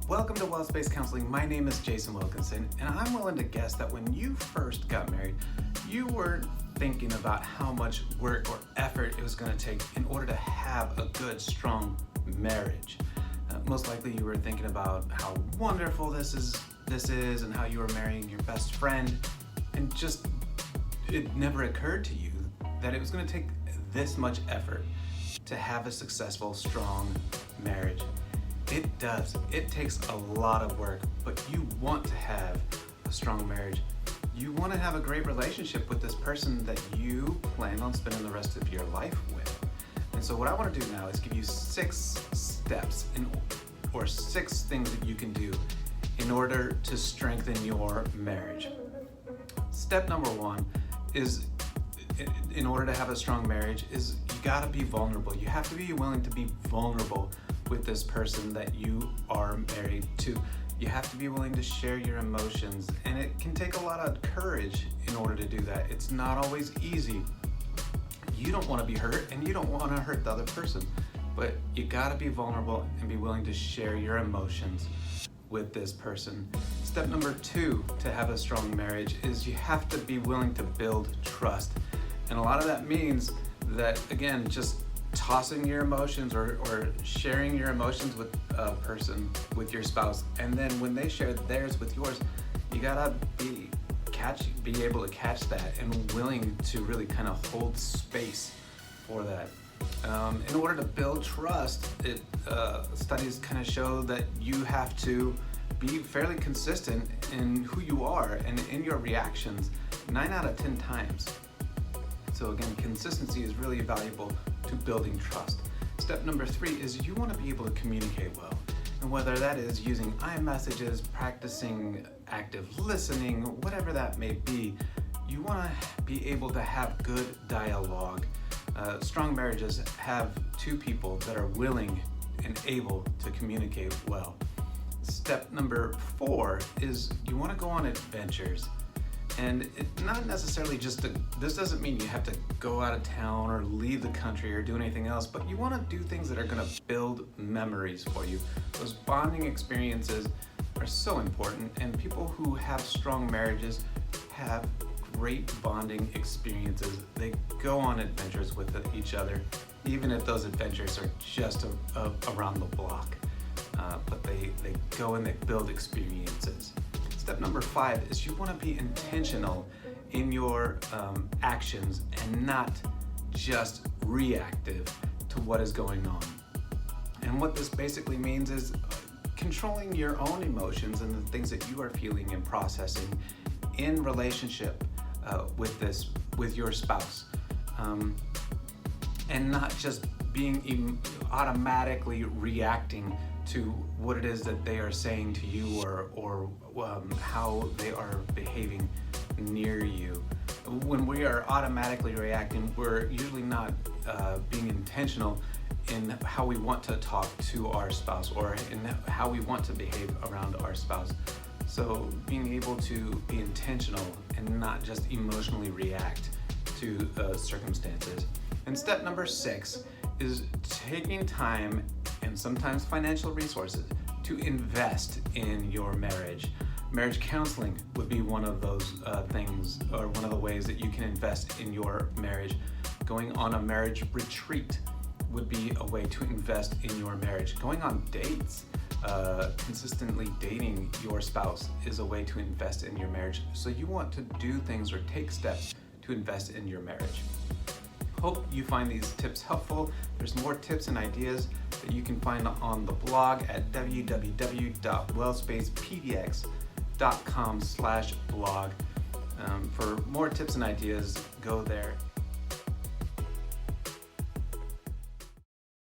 Welcome to Wellspace Counseling. My name is Jason Wilkinson, and I'm willing to guess that when you first got married, you weren't thinking about how much work or effort it was going to take in order to have a good, strong marriage. Most likely you were thinking about how wonderful this is and how you were marrying your best friend, and just it never occurred to you that it was going to take this much effort to have a successful, strong marriage. It does. It takes a lot of work, but you want to have a strong marriage. You want to have a great relationship with this person that you plan on spending the rest of your life with. And so what I want to do now is give you 6 steps or 6 things that you can do in order to strengthen your marriage. Step number 1 is, in order to have a strong marriage, is you got to be vulnerable. You have to be willing to be vulnerable with this person that you are married to. You have to be willing to share your emotions, and it can take a lot of courage in order to do that. It's not always easy. You don't want to be hurt, and you don't want to hurt the other person, but you got to be vulnerable and be willing to share your emotions with this person. Step number 2 to have a strong marriage is you have to be willing to build trust. And a lot of that means that, again, just tossing your emotions or sharing your emotions with a person, with your spouse, and then when they share theirs with yours, you gotta be able to catch that and willing to really kind of hold space for that. In order to build trust, studies kind of show that you have to be fairly consistent in who you are and in your reactions 9 out of 10 times. So again, consistency is really valuable to building trust. Step number 3 is you want to be able to communicate well. And whether that is using iMessages, practicing active listening, whatever that may be, you want to be able to have good dialogue. Strong marriages have 2 people that are willing and able to communicate well. Step number 4 is you want to go on adventures. And it's not necessarily this doesn't mean you have to go out of town or leave the country or do anything else, but you want to do things that are going to build memories for you. Those bonding experiences are so important, and people who have strong marriages have great bonding experiences. They go on adventures with each other, even if those adventures are just around the block. But they go and they build experiences. Step number 5 is you want to be intentional in your actions and not just reactive to what is going on. And what this basically means is controlling your own emotions and the things that you are feeling and processing in relationship with your spouse, and not just being automatically reacting to what it is that they are saying to you or how they are behaving near you. When we are automatically reacting, we're usually not being intentional in how we want to talk to our spouse or in how we want to behave around our spouse. So being able to be intentional and not just emotionally react to circumstances. And step number 6 is taking time and sometimes financial resources to invest in your marriage. Marriage counseling would be one of those things, or one of the ways that you can invest in your marriage. Going on a marriage retreat would be a way to invest in your marriage. Going on dates, consistently dating your spouse is a way to invest in your marriage. So you want to do things or take steps to invest in your marriage. Hope you find these tips helpful. There's more tips and ideas that you can find on the blog at www.wellspacepdx.com/blog. For more tips and ideas, go there.